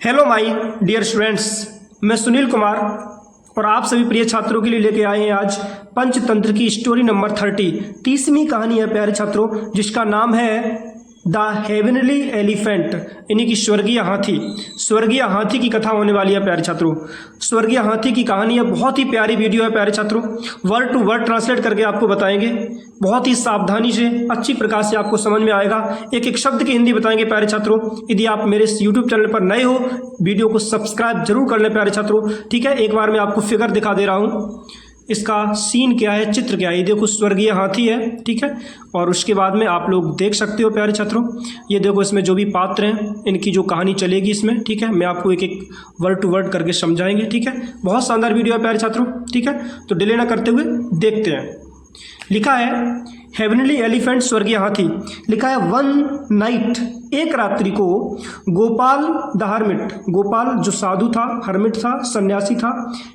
Hello my dear students, मैं सुनील कुमार और आप सभी प्रिय छात्रों के लिए लेके आए हैं आज पंचतंत्र की स्टोरी नंबर 30। 30वीं कहानी है प्यारे छात्रों, जिसका नाम है द हेवनली एलिफेंट, यानी कि स्वर्गीय हाथी। स्वर्गीय हाथी की कथा होने वाली है प्यारे छात्रों। स्वर्गीय हाथी की कहानी है, बहुत ही प्यारी वीडियो है प्यारे छात्रों। वर्ड टू वर्ड ट्रांसलेट करके आपको बताएंगे, बहुत ही सावधानी से अच्छी प्रकार से आपको समझ में आएगा। एक एक शब्द की हिंदी बताएंगे प्यारे छात्रों। यदि आप मेरे इस यूट्यूब चैनल पर नए हो, वीडियो को सब्सक्राइब जरूर कर लें प्यारे छात्रों, ठीक है। एक बार मैं आपको फिगर दिखा दे रहा हूँ, इसका सीन क्या है, चित्र क्या है। ये देखो स्वर्गीय हाथी है, ठीक है। और उसके बाद में आप लोग देख सकते हो प्यारे छात्रों, ये देखो इसमें जो भी पात्र हैं, इनकी जो कहानी चलेगी इसमें, ठीक है। मैं आपको एक एक वर्ड टू वर्ड करके समझाएंगे, ठीक है। बहुत शानदार वीडियो है प्यारे छात्रों, ठीक है। तो डिले ना करते हुए देखते हैं। लिखा है हेवनली एलिफेंट, स्वर्गीय हाथी। लिखा है वन नाइट, एक रात्रि को, गोपाल द हर्मिट, गोपाल जो साधु था, हर्मिट था, सन्यासी था,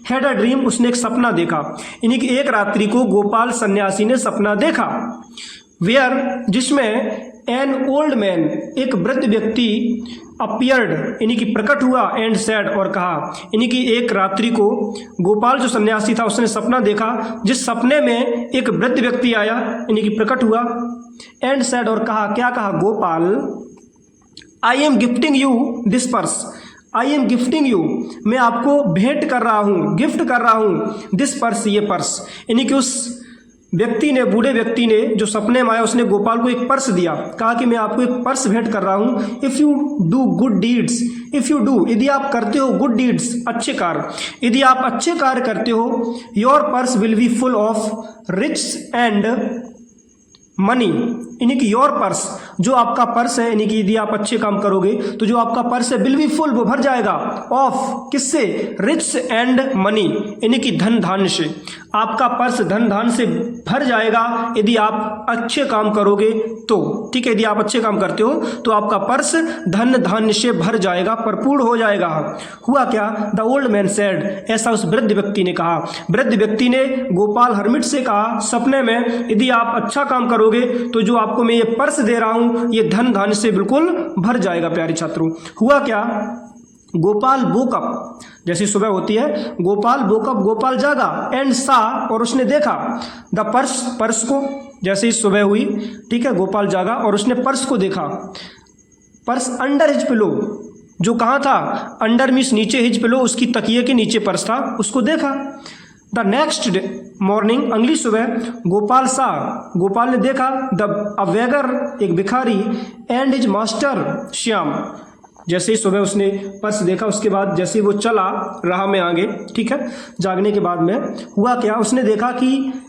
हैड अ ड्रीम, उसने एक सपना देखा। यानी कि एक रात्रि को गोपाल सन्यासी ने सपना देखा, वेयर जिसमें एन ओल्ड मैन, एक वृद्ध व्यक्ति, अपीयर्ड यानी कि प्रकट हुआ, एंड सैड और कहा। यानी कि एक रात्रि को गोपाल जो सन्यासी था उसने सपना देखा, जिस सपने में एक वृद्ध व्यक्ति आया, यानी कि प्रकट हुआ, एंड सैड और कहा। क्या कहा? Gopal, I am gifting you this purse, I am gifting you, मैं आपको भेंट कर रहा हूँ, गिफ्ट कर रहा हूँ, दिस पर्स, ये पर्स। यानी कि उस व्यक्ति ने, बूढ़े व्यक्ति ने जो सपने में आया, उसने गोपाल को एक पर्स दिया, कहा कि मैं आपको एक पर्स भेंट कर रहा हूँ। If you do good deeds, if you do, यदि आप करते हो, गुड डीड्स, अच्छे कार्य, यदि आप अच्छे कार्य करते हो, your purse will be full of rich and money, यानी कि योर पर्स, जो आपका पर्स है, यानी कि यदि आप अच्छे काम करोगे तो जो आपका पर्स है विल बी फुल, वो भर जाएगा, ऑफ किससे? रिच एंड मनी, यानी कि धन धान्य से। आपका पर्स धन धान्य से भर जाएगा यदि आप अच्छे काम करोगे तो, ठीक है। यदि आप अच्छे काम करते हो तो आपका पर्स धन धान्य से भर जाएगा, भरपूर हो जाएगा। हुआ क्या? द ओल्ड मैन सेड, ऐसा उस वृद्ध व्यक्ति ने कहा। वृद्ध व्यक्ति ने गोपाल हर्मिट से कहा सपने में, यदि आप अच्छा काम करोगे तो जो आपको मैं ये पर्स दे रहा हूं, ये धन धान्य से बिल्कुल भर जाएगा। प्यारे छात्रों, हुआ क्या? गोपाल वोकअप, जैसी सुबह होती है, गोपाल वोकअप, गोपाल जागा, एंड सा, और उसने देखा, द पर्स, पर्स को। जैसे ही सुबह हुई, ठीक है, गोपाल जागा और उसने पर्स को देखा। पर्स अंडर हिज पिलो, जो कहाँ था? अंडर मीन्स नीचे, हिज पिलो उसकी तकिए के नीचे पर्स था, उसको देखा। द नेक्स्ट डे मॉर्निंग, अगली सुबह, गोपाल सा, गोपाल ने देखा, द अ बेगर, एक भिखारी, एंड हिज मास्टर श्याम। जैसे ही सुबह उसने पर्स देखा, उसके बाद जैसे ही वो चला राह में आगे, ठीक है, जागने के बाद में हुआ क्या? उसने देखा कि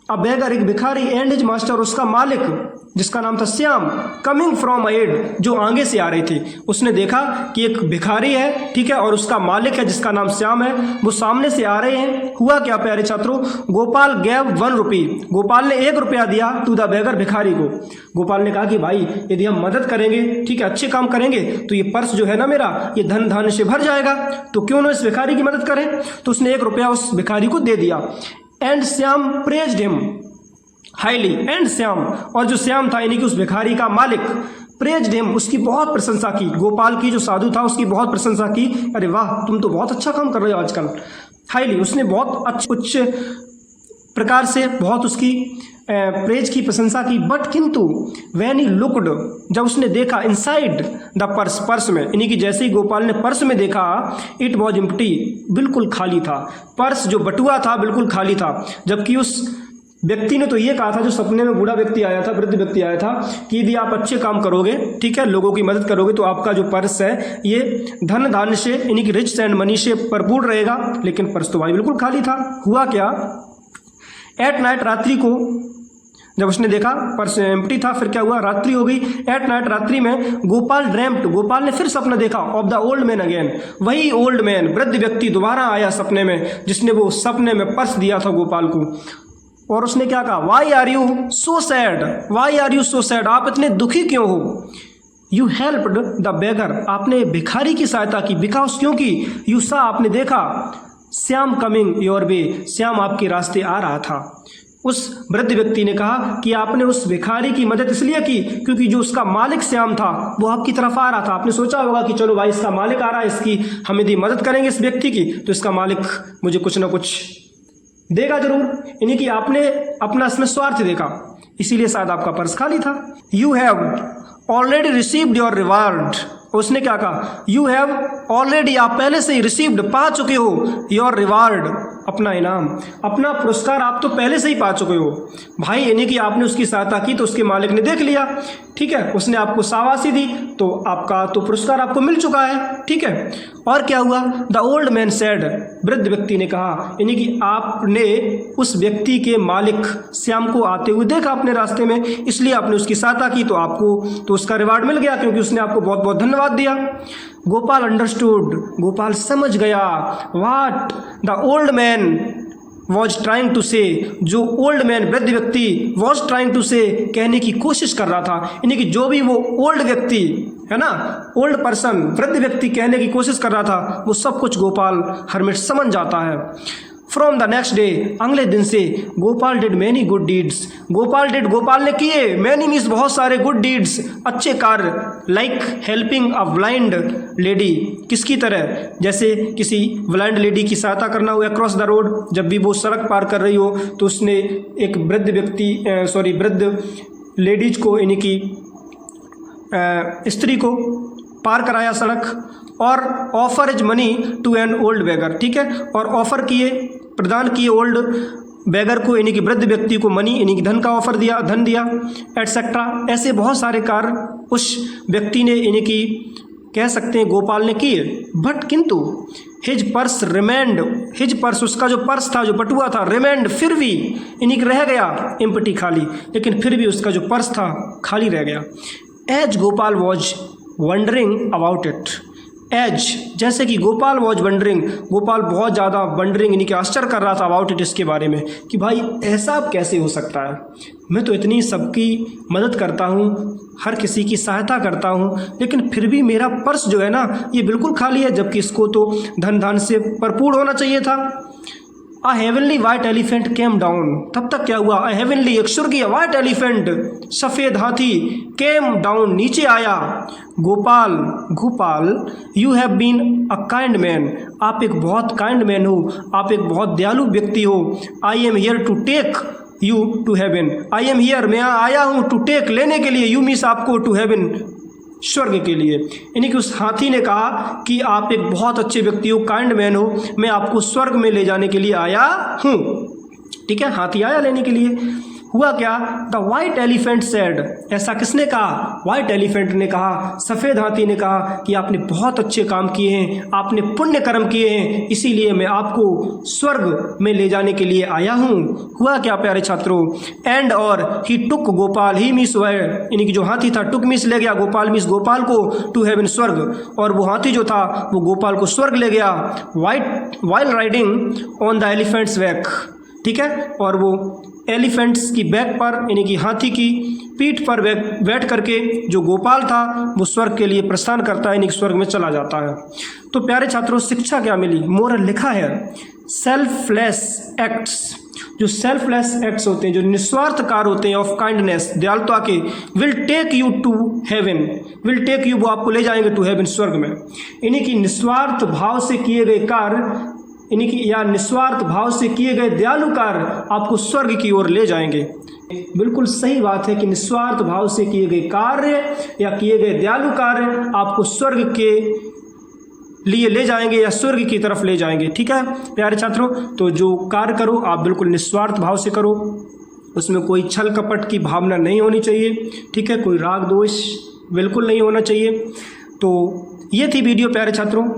अ बेगर, एक भिखारी, एंड हिज मास्टर, उसका मालिक जिसका नाम था श्याम, कमिंग फ्रॉम अहेड, जो आगे से आ रहे थे। उसने देखा कि एक भिखारी है, ठीक है, और उसका मालिक है जिसका नाम श्याम है, वो सामने से आ रहे हैं। हुआ क्या प्यारे छात्रों? गोपाल गैव 1 रुपी, गोपाल ने 1 रुपया दिया टू द बेगर, भिखारी को। गोपाल ने कहा कि भाई यदि हम मदद करेंगे, ठीक है, अच्छे काम करेंगे तो ये पर्स जो है ना मेरा, ये धन धान्य से भर जाएगा, तो क्यों ना इस भिखारी की मदद करें। तो उसने 1 रुपया उस भिखारी को दे दिया। And Shyam praised him highly, and Shyam, और जो श्याम था यानी कि उस भिखारी का मालिक, प्रेज्ड हिम, उसकी बहुत प्रशंसा की। गोपाल की जो साधु था उसकी बहुत प्रशंसा की, अरे वाह तुम तो बहुत अच्छा काम कर रहे हो आजकल। हाईली, उसने बहुत उच्च प्रकार से बहुत उसकी प्रेज की, प्रशंसा की। बट किंतु व्हेन ही लुक्ड, जब उसने देखा, इनसाइड द पर्स, पर्स में, यानी कि जैसे ही गोपाल ने पर्स में देखा, इट वॉज एम्प्टी, बिल्कुल खाली था। पर्स जो बटुआ था बिल्कुल खाली था। जबकि उस व्यक्ति ने तो ये कहा था, जो सपने में बूढ़ा व्यक्ति आया था, वृद्ध व्यक्ति आया था, कि यदि आप अच्छे काम करोगे, ठीक है, लोगों की मदद करोगे तो आपका जो पर्स है ये धन धान्य से, यानी कि रिच एंड मनी से भरपूर रहेगा। लेकिन पर्स तो भाई बिल्कुल खाली था। हुआ क्या? एट नाइट, रात्रि को, जब उसने देखा पर्स एम्प्टी था, फिर क्या हुआ? रात्रि हो गई। एट नाइट, रात्रि में, गोपाल ड्रीम्ड, गोपाल ने फिर सपना देखा, of the old man again, वही ओल्ड मैन, वृद्ध व्यक्ति दोबारा आया सपने में, जिसने वो सपने में पर्स दिया था गोपाल को। और उसने क्या कहा? Why are you so sad, why are you so sad, आप इतने दुखी क्यों हो? यू हेल्प्ड द बेगर, आपने भिखारी की सहायता की, बिकॉज, क्योंकि, यू सा, आपने देखा, Shyam coming your way, Shyam आपके रास्ते आ रहा था। उस वृद्ध व्यक्ति ने कहा कि आपने उस भिखारी की मदद इसलिए की क्योंकि जो उसका मालिक श्याम था वो आपकी तरफ आ रहा था। आपने सोचा होगा कि चलो भाई इसका मालिक आ रहा है, इसकी हम यदि मदद करेंगे इस व्यक्ति की तो इसका मालिक मुझे कुछ ना कुछ देगा जरूर, यानी कि आपने अपना इसमें स्वार्थ देखा, इसीलिए शायद आपका पर्स खाली था। You have already received your reward, उसने क्या कहा, यू हैव ऑलरेडी, आप पहले से ही रिसीव्ड, पा चुके हो, योर रिवार्ड, अपना इनाम, अपना पुरस्कार आप तो पहले से ही पा चुके हो भाई। यानी कि आपने उसकी सहायता की तो उसके मालिक ने देख लिया, ठीक है, उसने आपको शाबाशी दी तो आपका तो पुरस्कार आपको मिल चुका है, ठीक है। और क्या हुआ, द ओल्ड मैन सेड, वृद्ध व्यक्ति ने कहा, यानी कि आपने उस व्यक्ति के मालिक श्याम को आते हुए देखा अपने रास्ते में, इसलिए आपने उसकी सहायता की तो आपको तो उसका रिवार्ड मिल गया क्योंकि उसने आपको बहुत बहुत धन्यवाद दिया। गोपाल अंडरस्टूड, गोपाल समझ गया, what the old man was trying to say, जो ओल्ड मैन वृद्ध व्यक्ति वॉज ट्राइंग टू से, कहने की कोशिश कर रहा था, यानी कि जो भी वो ओल्ड व्यक्ति है ना, ओल्ड पर्सन, वृद्ध व्यक्ति कहने की कोशिश कर रहा था वो सब कुछ गोपाल हरमिट समझ जाता है। फ्रॉम द नेक्स्ट डे, अगले दिन से, Gopal did many good deeds, Gopal ने किए, मैनी मीन्स बहुत सारे, गुड डीड्स अच्छे कार्य, like helping a blind lady, किसकी तरह, जैसे किसी ब्लाइंड लेडी की सहायता करना हो अक्रॉस द रोड, जब भी वो सड़क पार कर रही हो तो उसने एक वृद्ध वृद्ध लेडीज को, यानी कि स्त्री को पार कराया सड़क। और offer is money to an old beggar, ठीक है, और ऑफर किए, प्रदान किए ओल्ड बेगर को, यानी कि वृद्ध व्यक्ति को मनी, यानी कि धन का ऑफर दिया, धन दिया, एटसेट्रा, ऐसे बहुत सारे कार्य उस व्यक्ति ने, यानी कि कह सकते हैं गोपाल ने किए। बट किंतु his purse remained, his purse, उसका जो पर्स था, जो बटुआ था, रिमेंड, फिर भी, यानी कि रह गया, एम्प्टी, खाली, लेकिन फिर भी उसका जो पर्स था खाली रह गया। As Gopal was wondering about it, as, जैसे कि गोपाल वॉज वंडरिंग, गोपाल बहुत ज़्यादा वंडरिंग, यानी कि आश्चर्य कर रहा था अबाउट इट, इसके बारे में कि भाई ऐसा अब कैसे हो सकता है, मैं तो इतनी सबकी मदद करता हूँ, हर किसी की सहायता करता हूँ, लेकिन फिर भी मेरा पर्स जो है ना ये बिल्कुल खाली है, जबकि इसको तो धन धान से भरपूर होना चाहिए था। अ heavenly white elephant came down, तब तक क्या हुआ, अ हेवनली, एक स्वर्गीय वाइट एलिफेंट, सफ़ेद हाथी, केम डाउन, नीचे आया। Gopal, you have been a kind man, आप एक बहुत काइंड मैन हो, आप एक बहुत दयालु व्यक्ति हो। I am here to take you to heaven, I am here, मैं आया हूँ, टू टेक, लेने के लिए, यू मीन्स आपको, टू हेवन, स्वर्ग के लिए, यानी कि उस हाथी ने कहा कि आप एक बहुत अच्छे व्यक्ति हो, काइंड मैन हो, मैं आपको स्वर्ग में ले जाने के लिए आया हूँ, ठीक है, हाथी आया लेने के लिए। हुआ क्या, द वाइट एलिफेंट सेड, ऐसा किसने कहा, वाइट एलिफेंट ने कहा, सफ़ेद हाथी ने कहा कि आपने बहुत अच्छे काम किए हैं, आपने पुण्य कर्म किए हैं, इसीलिए मैं आपको स्वर्ग में ले जाने के लिए आया हूँ। हुआ क्या प्यारे छात्रों, एंड और ही टुक गोपाल, ही मीस वाइड, यानी कि जो हाथी था, टुक मीस ले गया, गोपाल मीस गोपाल को, टू हेवन, स्वर्ग, और वो हाथी जो था वो गोपाल को स्वर्ग ले गया। While riding on the elephants back, ठीक है, और वो एलिफेंट्स की बैक पर, यानी कि हाथी की पीठ पर बैठ करके जो गोपाल था वो स्वर्ग के लिए प्रस्थान करता है, यानी कि स्वर्ग में चला जाता है। तो प्यारे छात्रों, शिक्षा क्या मिली, मोरल लिखा है, सेल्फलेस एक्ट्स, जो सेल्फलेस एक्ट्स होते हैं, जो निस्वार्थ कार्य होते हैं, ऑफ काइंडनेस, दयालुता के, will take you to heaven, will take you, वो आपको ले जाएंगे टू हेवन, स्वर्ग में, यानी कि निस्वार्थ भाव से किए गए कार्य, यानी कि या निस्वार्थ भाव से किए गए दयालु कार्य आपको स्वर्ग की ओर ले जाएंगे। बिल्कुल सही बात है कि निस्वार्थ भाव से किए गए कार्य या किए गए दयालु कार्य आपको स्वर्ग के लिए ले जाएंगे या स्वर्ग की तरफ ले जाएंगे, ठीक है प्यारे छात्रों। तो जो कार्य करो आप बिल्कुल निस्वार्थ भाव से करो, उसमें कोई छल कपट की भावना नहीं होनी चाहिए, ठीक है, कोई राग दोष बिल्कुल नहीं होना चाहिए। तो ये थी वीडियो प्यारे छात्रों,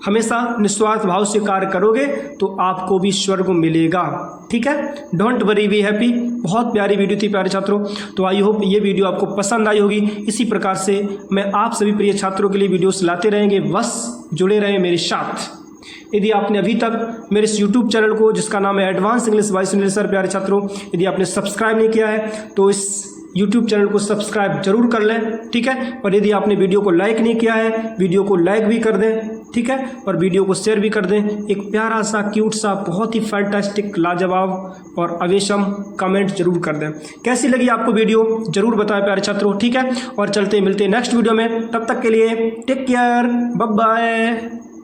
हमेशा निस्वार्थ भाव से कार्य करोगे तो आपको भी स्वर्ग मिलेगा, ठीक है, डोंट वरी बी हैप्पी। बहुत प्यारी वीडियो थी प्यारे छात्रों, तो आई होप ये वीडियो आपको पसंद आई होगी। इसी प्रकार से मैं आप सभी प्रिय छात्रों के लिए वीडियोस लाते रहेंगे, बस जुड़े रहें मेरे साथ। यदि आपने अभी तक मेरे इस YouTube चैनल को, जिसका नाम है advance English by Sunil sir, प्यारे छात्रों, यदि आपने सब्सक्राइब नहीं किया है तो इस YouTube चैनल को सब्सक्राइब जरूर कर लें, ठीक है, और यदि आपने वीडियो को लाइक नहीं किया है, वीडियो को लाइक भी कर दें, ठीक है, और वीडियो को शेयर भी कर दें। एक प्यारा सा क्यूट सा बहुत ही फैंटास्टिक लाजवाब और अवेशम कमेंट जरूर कर दें। कैसी लगी आपको वीडियो जरूर बताएं प्यारे छात्रों, ठीक है। और चलते मिलते नेक्स्ट वीडियो में, तब तक के लिए टेक केयर, बाय बाय।